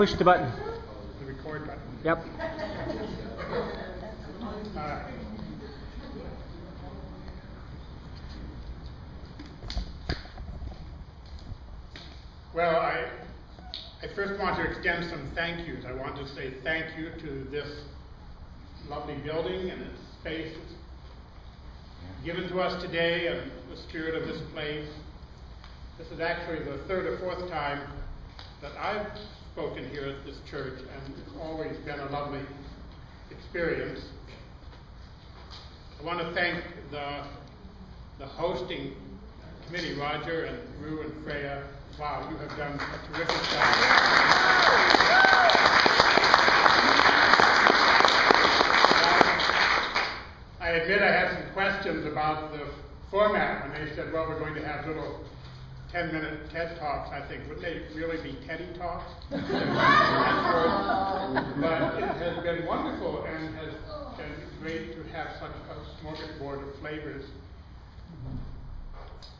push the button. The record button. Yep. Well, I first want to extend some thank yous. I want to say thank you to this lovely building and its space given to us today and the spirit of this place. This is actually the third or fourth time that I've spoken here at this church, and it's always been a lovely experience. I want to thank the hosting committee, Roger and Rue and Freya. Wow, you have done a terrific job. I admit I had some questions about the format when they said, well, we're going to have little 10-minute TED Talks. I think, would they really be Teddy Talks? But it has been wonderful and has been great to have such a smorgasbord of flavors.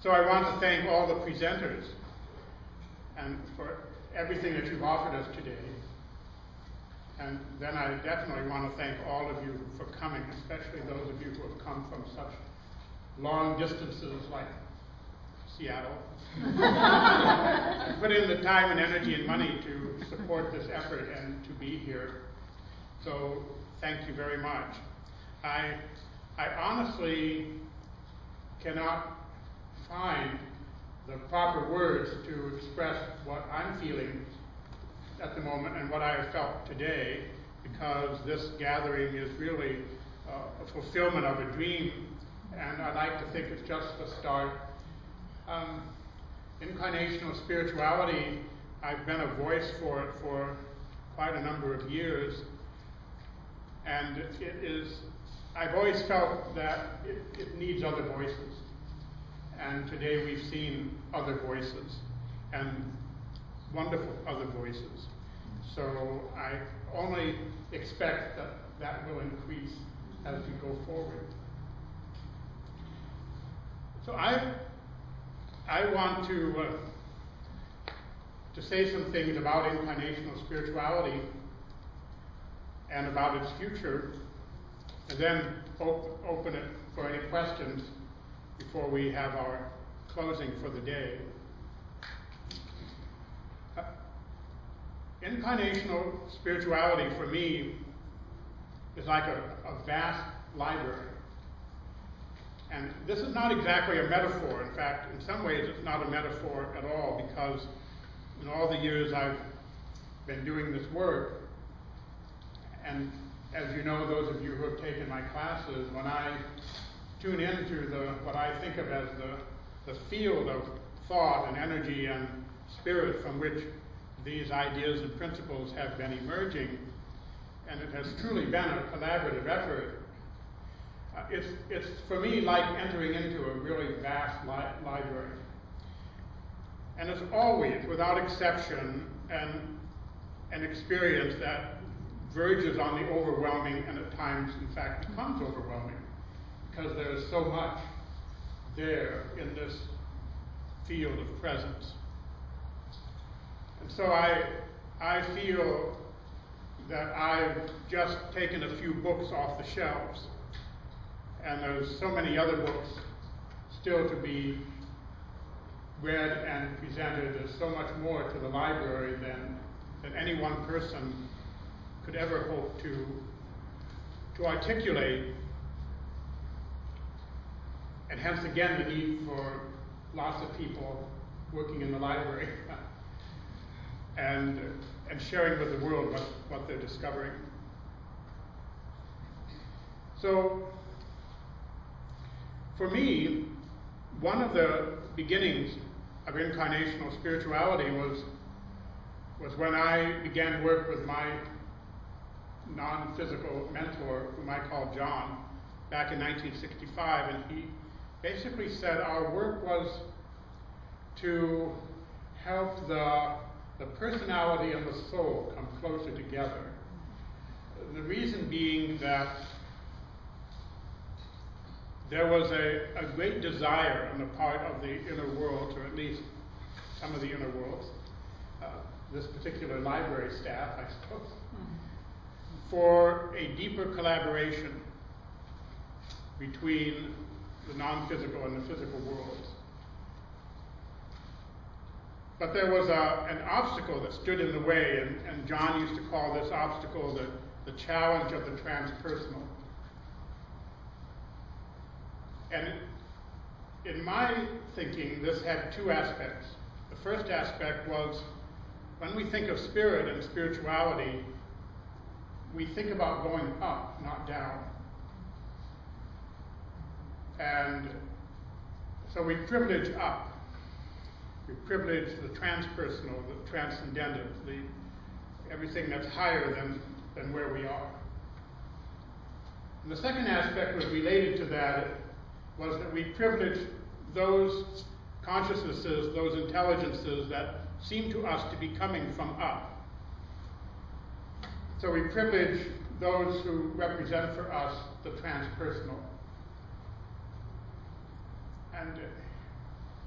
So I want to thank all the presenters and for everything that you've offered us today. And then I definitely want to thank all of you for coming, especially those of you who have come from such long distances like Seattle. Put in the time and energy and money to support this effort and to be here. So thank you very much. I honestly cannot find the proper words to express what I'm feeling at the moment and what I have felt today, because this gathering is really a fulfillment of a dream, and I like to think it's just the start. Incarnational spirituality, I've been a voice for it for quite a number of years, and it is, I've always felt that it needs other voices. And today we've seen other voices, and wonderful other voices. So I only expect that that will increase as we go forward. So I want to say some things about incarnational spirituality and about its future, and then open it for any questions before we have our closing for the day. Incarnational spirituality for me is like a vast library. And this is not exactly a metaphor. In fact, in some ways it's not a metaphor at all, because in all the years I've been doing this work, and as you know, those of you who have taken my classes, when I tune into what I think of as the field of thought and energy and spirit from which these ideas and principles have been emerging, and it has truly been a collaborative effort. It's for me like entering into a really vast library. And it's always, without exception, an experience that verges on the overwhelming and at times, in fact, becomes overwhelming, because there is so much there in this field of presence. And so I feel that I've just taken a few books off the shelves, and there's so many other books still to be read and presented. There's so much more to the library than any one person could ever hope to articulate, and hence again the need for lots of people working in the library and sharing with the world what they're discovering. So for me, one of the beginnings of incarnational spirituality was when I began work with my non-physical mentor, whom I call John, back in 1965, and he basically said our work was to help the personality and the soul come closer together. The reason being that there was a great desire on the part of the inner world, or at least some of the inner worlds, this particular library staff, I suppose, for a deeper collaboration between the non-physical and the physical worlds. But there was an obstacle that stood in the way, and John used to call this obstacle the challenge of the transpersonal. And in my thinking, this had two aspects. The first aspect was, when we think of spirit and spirituality, we think about going up, not down. And so we privilege up. We privilege the transpersonal, the transcendental, everything that's higher than where we are. And the second aspect was related to that, was that we privilege those consciousnesses, those intelligences that seem to us to be coming from up. So we privilege those who represent for us the transpersonal.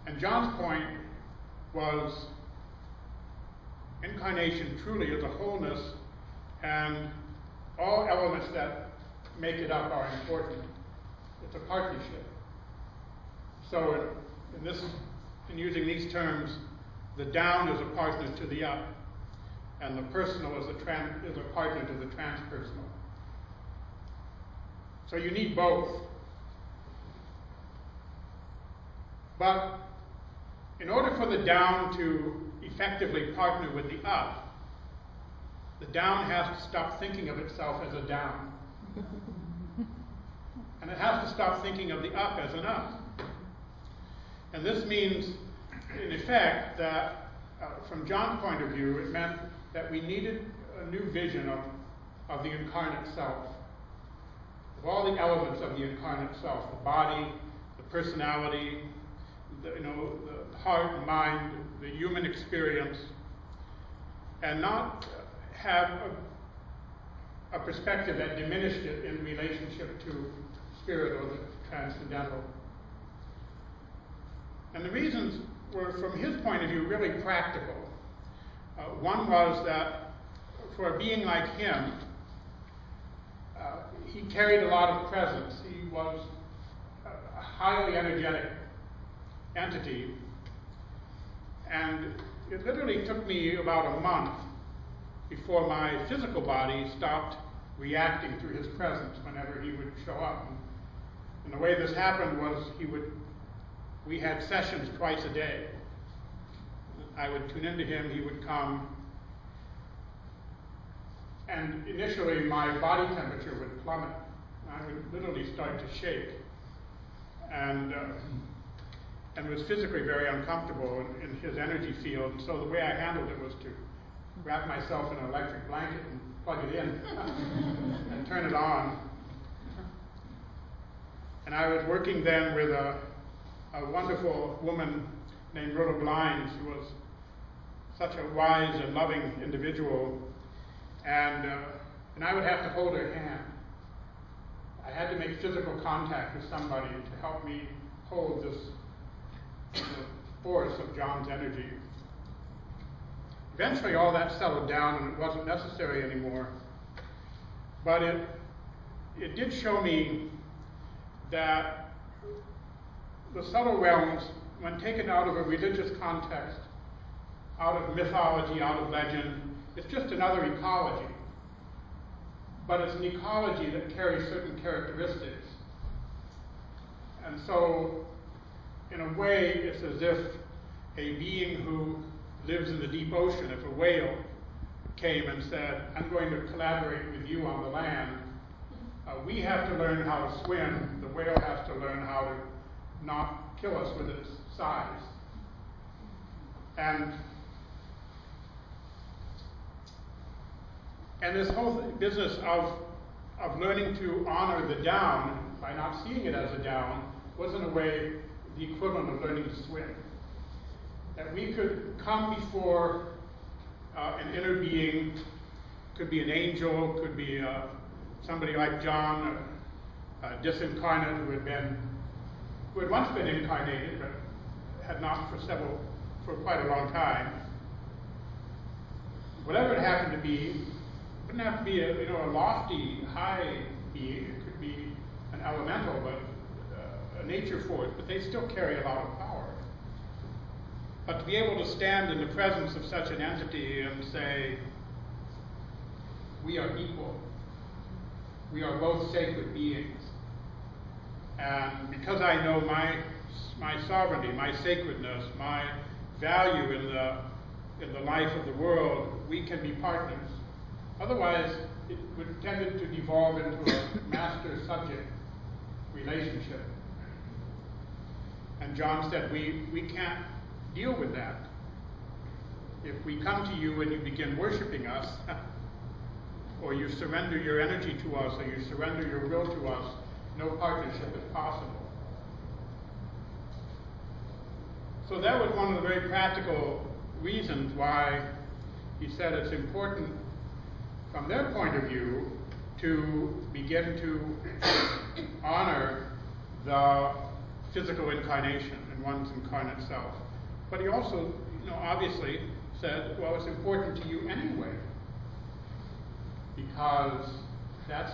And John's point was incarnation truly is a wholeness, and all elements that make it up are important. It's a partnership. So in using these terms, the down is a partner to the up, and the personal is a partner to the transpersonal. So you need both. But in order for the down to effectively partner with the up, the down has to stop thinking of itself as a down. And it has to stop thinking of the up as an up. And this means, in effect, that from John's point of view, it meant that we needed a new vision of the incarnate self, of all the elements of the incarnate self, the body, the personality, the heart and mind, the human experience, and not have a perspective that diminished it in relationship to spirit or the transcendental. And the reasons were, from his point of view, really practical. One was that for a being like him, he carried a lot of presence. He was a highly energetic entity. And it literally took me about a month before my physical body stopped reacting to his presence whenever he would show up. And the way this happened was we had sessions twice a day. I would tune into him, he would come, and initially my body temperature would plummet. I would literally start to shake, and was physically very uncomfortable in his energy field. So the way I handled it was to wrap myself in an electric blanket and plug it in and turn it on. And I was working then with a wonderful woman named Rhoda Blinds, who was such a wise and loving individual, and I would have to hold her hand. I had to make physical contact with somebody to help me hold this force of John's energy. Eventually all that settled down and it wasn't necessary anymore, but it did show me that the subtle realms, when taken out of a religious context, out of mythology, out of legend, it's just another ecology. But it's an ecology that carries certain characteristics. And so, in a way, it's as if a being who lives in the deep ocean, if a whale came and said, I'm going to collaborate with you on the land, we have to learn how to swim. The whale has to learn how to not kill us with its size. And this whole business of learning to honor the down by not seeing it as a down was, in a way, the equivalent of learning to swim. That we could come before an inner being, could be an angel, could be somebody like John, disincarnate who had once been incarnated, but had not for quite a long time. whatever it happened to be, it wouldn't have to be a lofty, high being. It could be an elemental, but a nature force, but they still carry a lot of power. But to be able to stand in the presence of such an entity and say, we are equal. We are both sacred beings. And because I know my sovereignty, my sacredness, my value in the life of the world, we can be partners. Otherwise, it would tend to devolve into a master-subject relationship. And John said, we can't deal with that. If we come to you and you begin worshiping us, or you surrender your energy to us, or you surrender your will to us, no partnership is possible. So that was one of the very practical reasons why he said it's important, from their point of view, to begin to honor the physical incarnation in one's incarnate self. But he also, obviously said, well, it's important to you anyway, because that's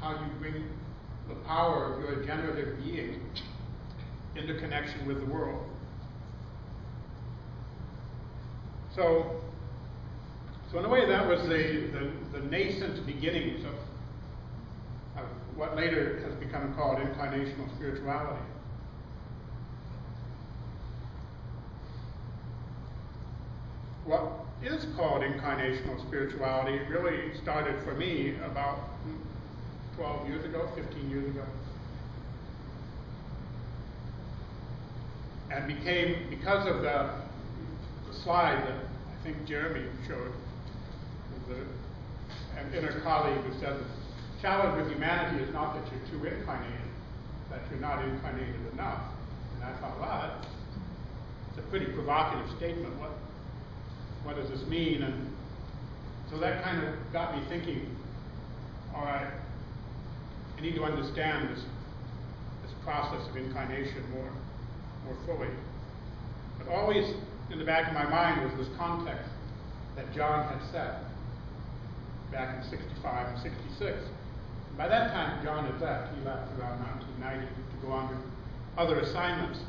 how you bring the power of your generative being into connection with the world. So in a way, that was the nascent beginnings of what later has become called incarnational spirituality. What is called incarnational spirituality really started for me about 12 years ago, 15 years ago. And became, because of the slide that I think Jeremy showed, an inner colleague who said, the challenge with humanity is not that you're too incarnated, that you're not incarnated enough. And I thought, wow, that's a pretty provocative statement. What does this mean? And so that kind of got me thinking, all right, I need to understand this process of incarnation more fully. But always in the back of my mind was this context that John had set back in 65 and 66. By that time, John had left. He left around 1990 to go on to other assignments.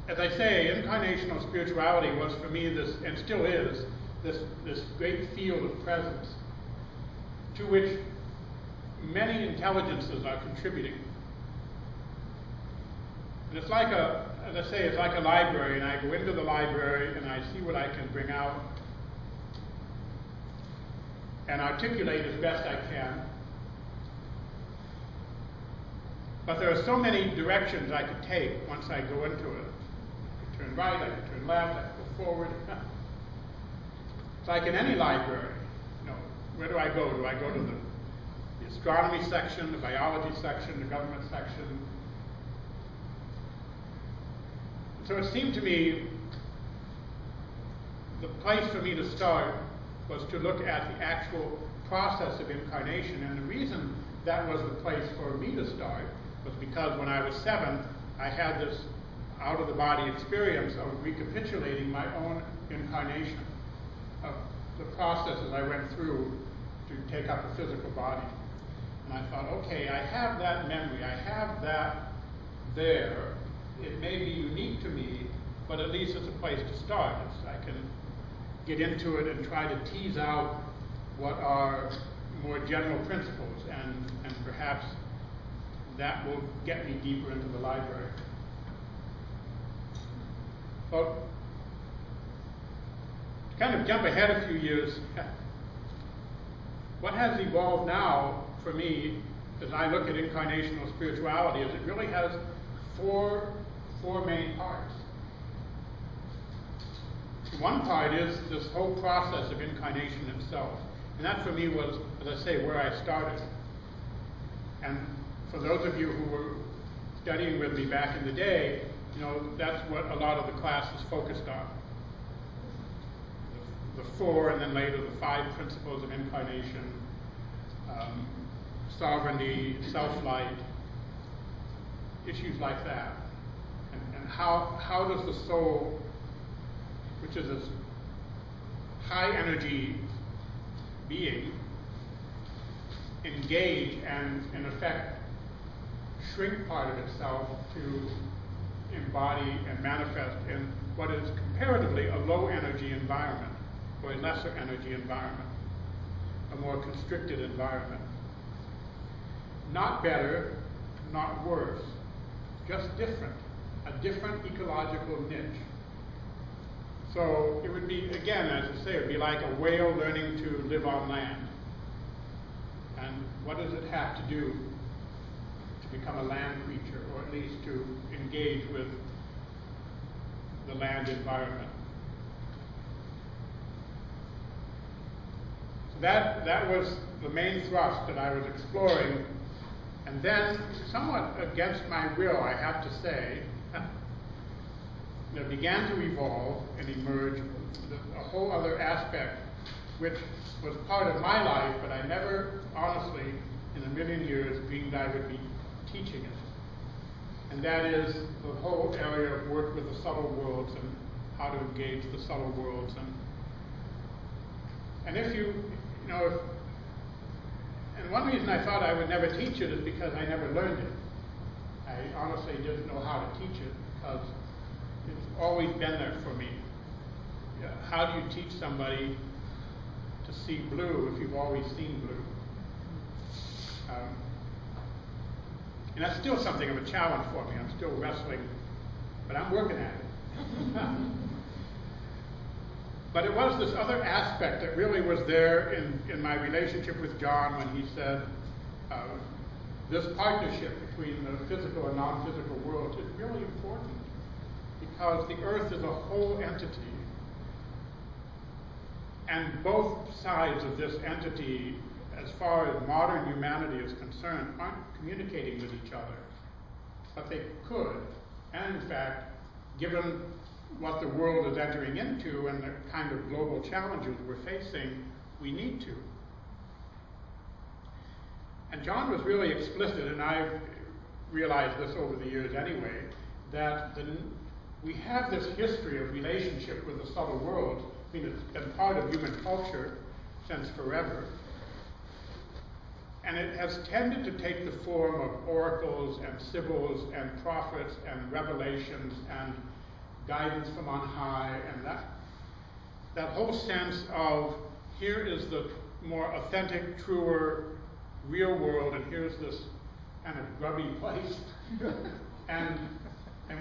As I say, incarnational spirituality was for me this, and still is, this great field of presence to which many intelligences are contributing. And it's like as I say, it's like a library, and I go into the library and I see what I can bring out and articulate as best I can. But there are so many directions I could take once I go into it. I could turn right, I could turn left, I could go forward. It's like in any library. Where do I go? Do I go to the astronomy section, the biology section, the government section? So it seemed to me the place for me to start was to look at the actual process of incarnation. And the reason that was the place for me to start was because when I was 7, I had this out-of-the-body experience of recapitulating my own incarnation, of the processes I went through to take up a physical body. And I thought, okay, I have that memory, I have that there. It may be unique to me, but at least it's a place to start. I can get into it and try to tease out what are more general principles, and perhaps that will get me deeper into the library. So, to kind of jump ahead a few years, what has evolved now for me as I look at incarnational spirituality is it really has four main parts. One part is this whole process of incarnation itself. And that for me was, as I say, where I started. And for those of you who were studying with me back in the day, that's what a lot of the class is focused on. The 4 and then later the 5 principles of incarnation, sovereignty, self-light, issues like that. And how does the soul, which is this high energy being, engage and in effect shrink part of itself to embody and manifest in what is comparatively a low energy environment, or a lesser energy environment, a more constricted environment. Not better, not worse, just different, a different ecological niche. So it would be, again, as I say, it would be like a whale learning to live on land. And what does it have to do to become a land creature, or at least to engage with the land environment? So that was the main thrust that I was exploring. And then, somewhat against my will, I have to say, there began to evolve and emerge a whole other aspect, which was part of my life, but I never, honestly, in a million years, dreamed I would be teaching it. And that is the whole area of work with the subtle worlds and how to engage the subtle worlds. And if and one reason I thought I would never teach it is because I never learned it. I honestly didn't know how to teach it because it's always been there for me. How do you teach somebody to see blue if you've always seen blue? And that's still something of a challenge for me. I'm still wrestling, but I'm working at it. But it was this other aspect that really was there in my relationship with John when he said, this partnership between the physical and non-physical worlds is really important because the Earth is a whole entity. And both sides of this entity, as far as modern humanity is concerned, aren't communicating with each other. But they could. And in fact, given what the world is entering into and the kind of global challenges we're facing, we need to. And John was really explicit, and I've realized this over the years anyway, that we have this history of relationship with the subtle world. I mean, it's been part of human culture since forever. And it has tended to take the form of oracles and sibyls and prophets and revelations and guidance from on high, and that whole sense of here is the more authentic, truer, real world, and here's this kind of grubby place. and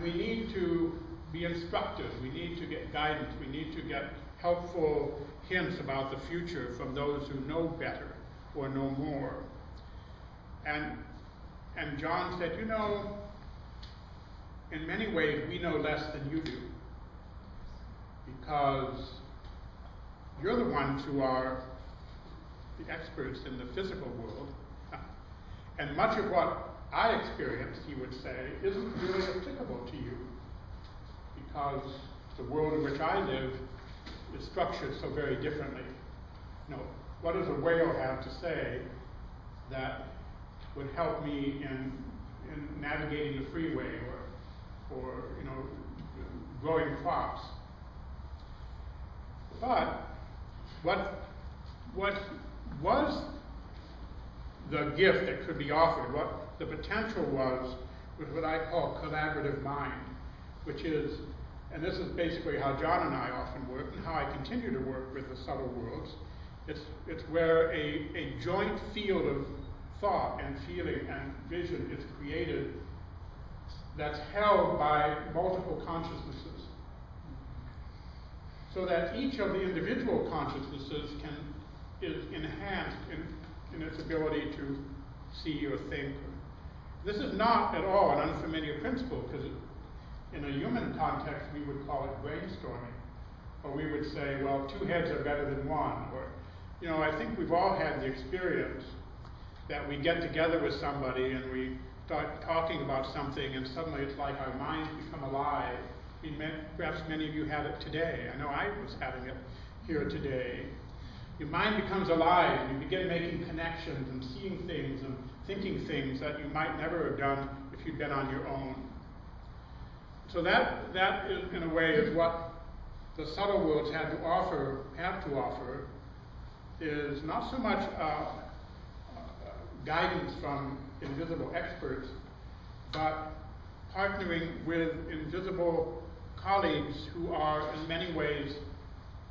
we need to be instructed, we need to get guidance, we need to get helpful hints about the future from those who know better or know more. And John said, in many ways, we know less than you do, because you're the ones who are the experts in the physical world, and much of what I experience, he would say, isn't really applicable to you, because the world in which I live is structured so very differently. What does a whale have to say that would help me in navigating the freeway or growing crops? But what was the gift that could be offered, what the potential was what I call collaborative mind, which is, and this is basically how John and I often work and how I continue to work with the subtle worlds. It's where a joint field of thought and feeling and vision is created that's held by multiple consciousnesses, so that each of the individual consciousnesses is enhanced in its ability to see or think. This is not at all an unfamiliar principle, because in a human context we would call it brainstorming, or we would say, well, two heads are better than one, or I think we've all had the experience that we get together with somebody and we start talking about something and suddenly it's like our minds become alive. Perhaps many of you had it today. I know I was having it here today. your mind becomes alive, and you begin making connections and seeing things and thinking things that you might never have done if you'd been on your own. So that is, in a way, is what the subtle worlds have to offer, is not so much guidance from invisible experts, but partnering with invisible colleagues who are in many ways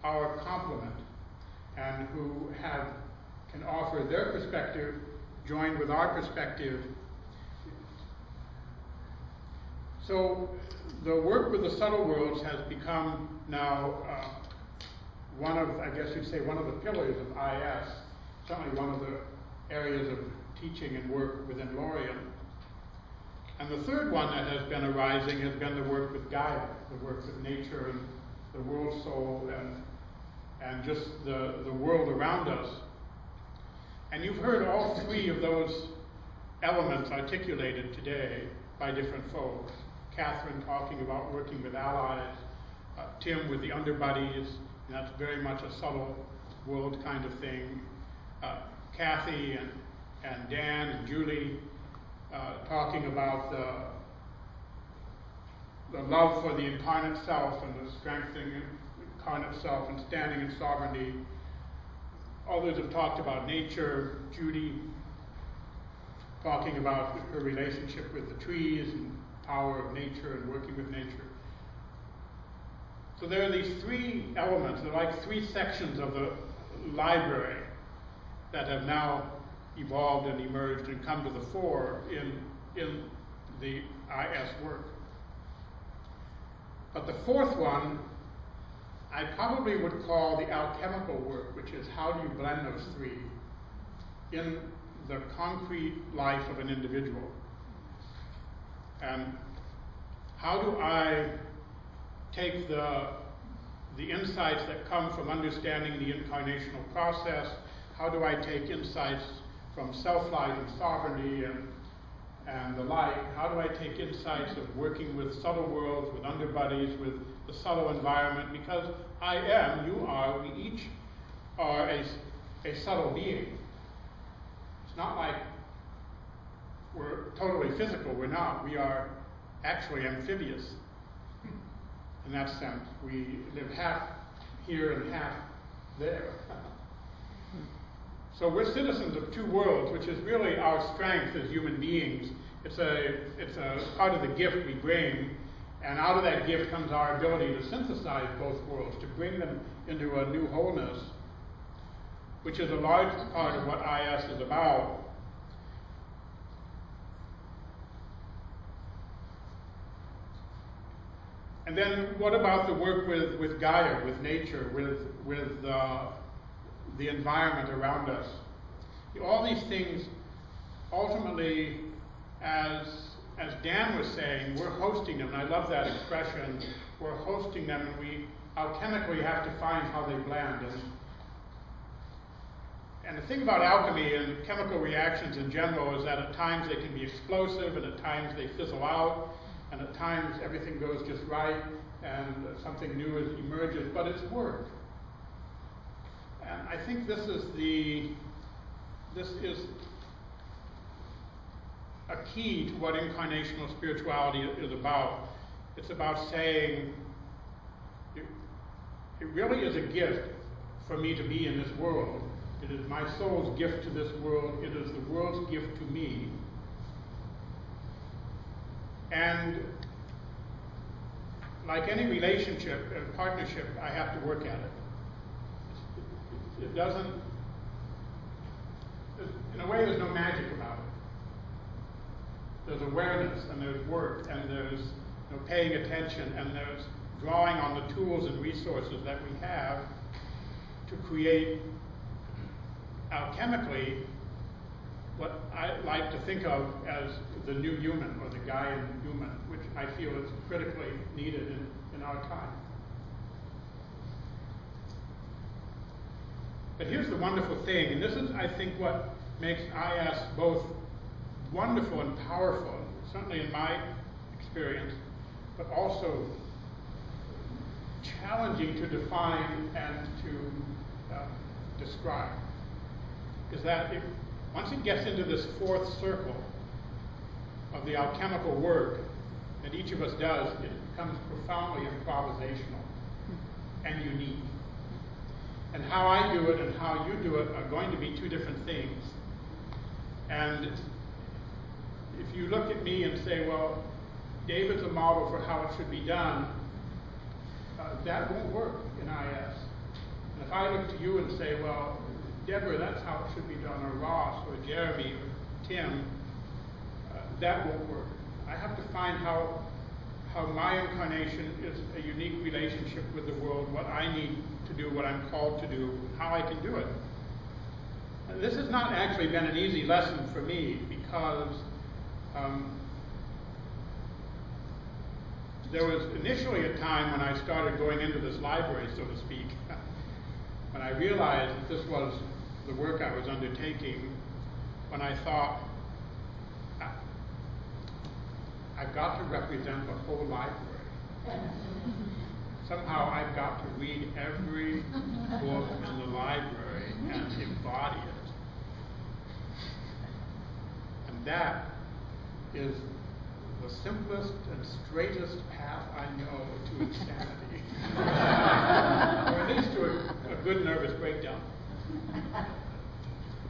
our complement, and who can offer their perspective joined with our perspective. So the work with the subtle worlds has become now one of, I guess you'd say, one of the pillars of IS, certainly one of the areas of teaching and work within Lorian. And the third one that has been arising has been the work with Gaia, the work with nature and the world soul and just the world around us. And you've heard all three of those elements articulated today by different folks. Catherine talking about working with allies, Tim with the underbuddies, and that's very much a subtle world kind of thing. Kathy and Dan and Julie talking about the love for the incarnate self and the strengthening of the incarnate self and standing in sovereignty. Others have talked about nature. Judy talking about her relationship with the trees and power of nature and working with nature. So there are these three elements, they're like three sections of the library that have now evolved and emerged and come to the fore in the IS work. But the fourth one, I probably would call the alchemical work, which is how do you blend those three in the concrete life of an individual. And how do I take the insights that come from understanding the incarnational process? How do I take insights from self-light and sovereignty and the like? How do I take insights of working with subtle worlds, with underbuddies, with the subtle environment? Because I am, you are, we each are a subtle being. It's not like we're totally physical. We're not. We are actually amphibious in that sense. We live half here and half there. So we're citizens of two worlds, which is really our strength as human beings. It's a part of the gift we bring, and out of that gift comes our ability to synthesize both worlds, to bring them into a new wholeness, which is a large part of what IS is about. And then what about the work with Gaia, with nature, with the environment around us? All these things, ultimately, as Dan was saying, we're hosting them, and I love that expression, we're hosting them, and we alchemically have to find how they blend. And the thing about alchemy and chemical reactions in general is that at times they can be explosive, and at times they fizzle out, and at times everything goes just right, and something new emerges, but it's work. And I think this is a key to what incarnational spirituality is about. It's about saying, it really is a gift for me to be in this world. It is my soul's gift to this world. It is the world's gift to me. And like any relationship and partnership, I have to work at it. It doesn't, in a way, there's no magic about it. There's awareness, and there's work, and there's paying attention, and there's drawing on the tools and resources that we have to create alchemically what I like to think of as the new human, or the Gaian human, which I feel is critically needed in our time. But here's the wonderful thing, and this is, I think, what makes IS both wonderful and powerful, certainly in my experience, but also challenging to define and to describe is that once it gets into this fourth circle of the alchemical work that each of us does, it becomes profoundly improvisational and unique. And how I do it and how you do it are going to be two different things. And if you look at me and say, well, David's a model for how it should be done, that won't work in IS. And if I look to you and say, well, Deborah, that's how it should be done, or Ross, or Jeremy, or Tim, that won't work. I have to find how my incarnation is a unique relationship with the world, what I need to do, what I'm called to do, how I can do it. And this has not actually been an easy lesson for me, because there was initially a time when I started going into this library, so to speak, when I realized that this was the work I was undertaking, when I thought, I've got to represent the whole library. Somehow I've got to read every book in the library and embody it. And that is the simplest and straightest path I know to insanity. Or at least to a good nervous breakdown.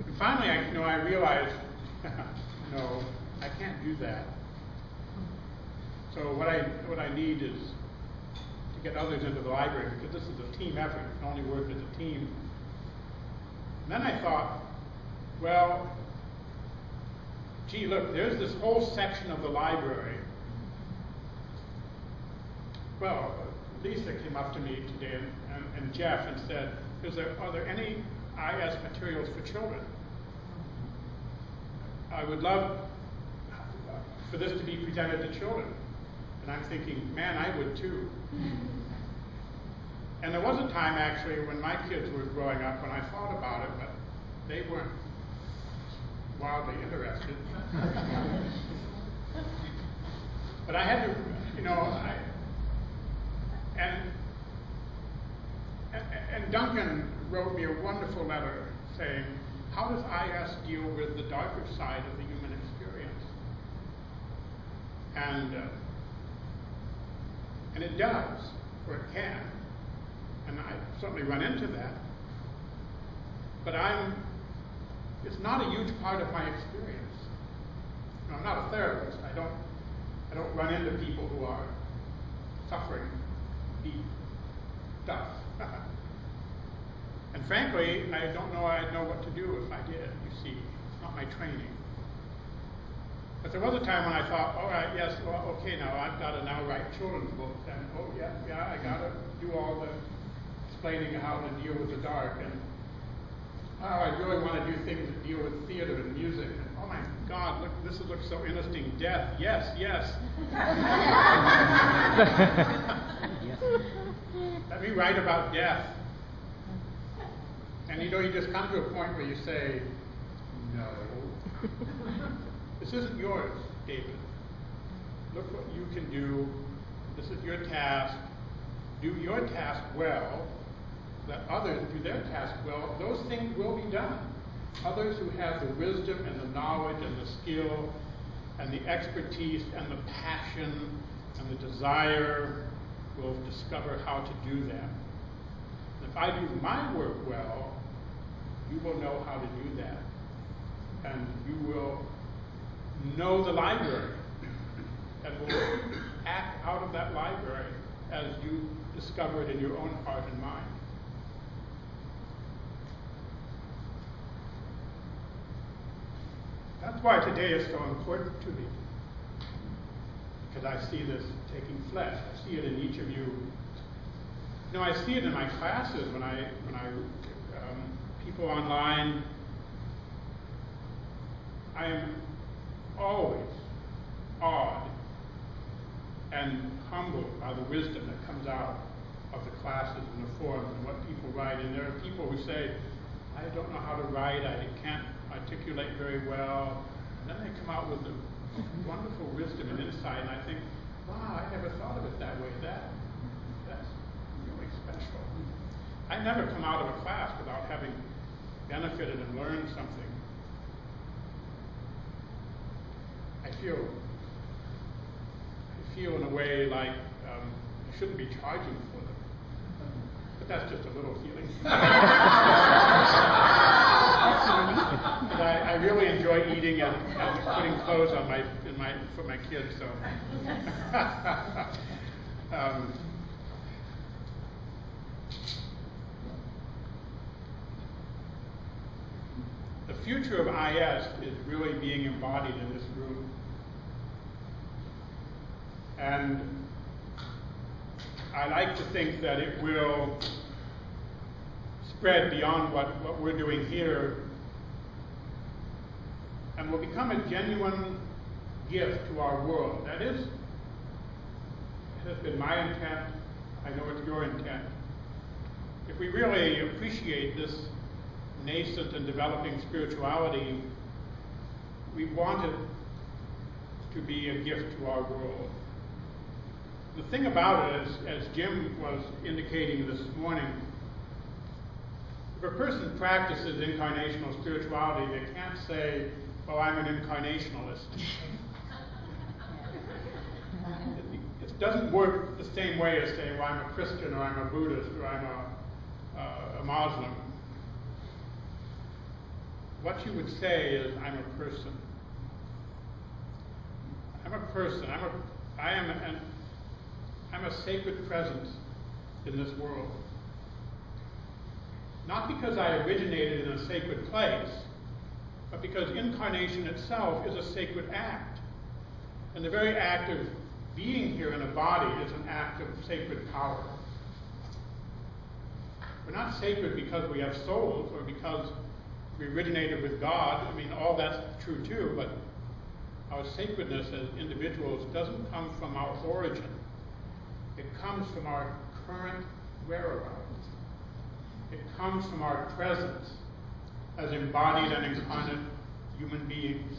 And finally, I realized, no, I can't do that. So what I need is to get others into the library, because this is a team effort. It can only work as a team. And then I thought, well, gee, look, there's this whole section of the library. Well, Lisa came up to me today and Jeff and said, are there any IS materials for children? I would love for this to be presented to children. And I'm thinking, man, I would too. And there was a time, actually, when my kids were growing up when I thought about it, but they weren't wildly interested. But I had to, and Duncan wrote me a wonderful letter saying, how does IS deal with the darker side of the human experience? And it does, or it can. And I certainly run into that. But it's not a huge part of my experience. I'm not a therapist. I don't run into people who are suffering deep stuff. And frankly, I don't know I'd know what to do if I did, you see. It's not my training. But there was a time when I thought, all right, yes, well, okay, now I've got to now write children's books. And, oh, yeah, I got to do all the explaining how to deal with the dark. And, oh, I really want to do things that deal with theater and music. And, oh, my God, look, this looks so interesting. Death, yes. Let me write about death. And you just come to a point where you say, no. This isn't yours, David. Look what you can do. This is your task. Do your task well. Let others do their task well. Those things will be done. Others who have the wisdom and the knowledge and the skill and the expertise and the passion and the desire will discover how to do that. And if I do my work well, you will know how to do that. And you will know the library and will act out of that library as you discover it in your own heart and mind. That's why today is so important to me, because I see this taking flesh. I see it in each of you. I see it in my classes when I people online. I am always awed and humbled by the wisdom that comes out of the classes and the forums and what people write. And there are people who say, I don't know how to write, I can't articulate very well. And then they come out with the wonderful wisdom and insight, and I think, wow, I never thought of it that way. That's really special. I never come out of a class without having benefited and learned something, I feel in a way like I shouldn't be charging for them. But that's just a little feeling. I really enjoy eating and putting clothes on for my kids. So, the future of IS is really being embodied in this room, and I like to think that it will spread beyond what we're doing here and will become a genuine gift to our world. That is, it has been my intent, I know it's your intent. If we really appreciate this nascent and developing spirituality, we want it to be a gift to our world. The thing about it is, as Jim was indicating this morning, if a person practices incarnational spirituality, they can't say, well, I'm an incarnationalist. It doesn't work the same way as saying, well, I'm a Christian, or I'm a Buddhist, or I'm a Muslim. What you would say is, I'm a person. I'm a person. I'm a sacred presence in this world. Not because I originated in a sacred place, but because incarnation itself is a sacred act. And the very act of being here in a body is an act of sacred power. We're not sacred because we have souls or because we originated with God. I mean, all that's true too, but our sacredness as individuals doesn't come from our origin. It comes from our current whereabouts. It comes from our presence as embodied and incarnate human beings.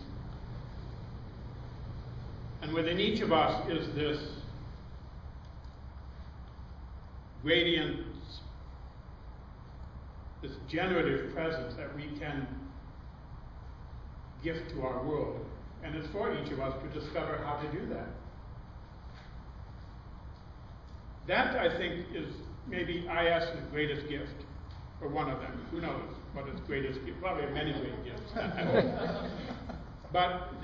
And within each of us is this radiant, this generative presence that we can gift to our world. And it's for each of us to discover how to do that. That, I think, is maybe IS's greatest gift, or one of them. Who knows what its greatest gift? Probably many great gifts. But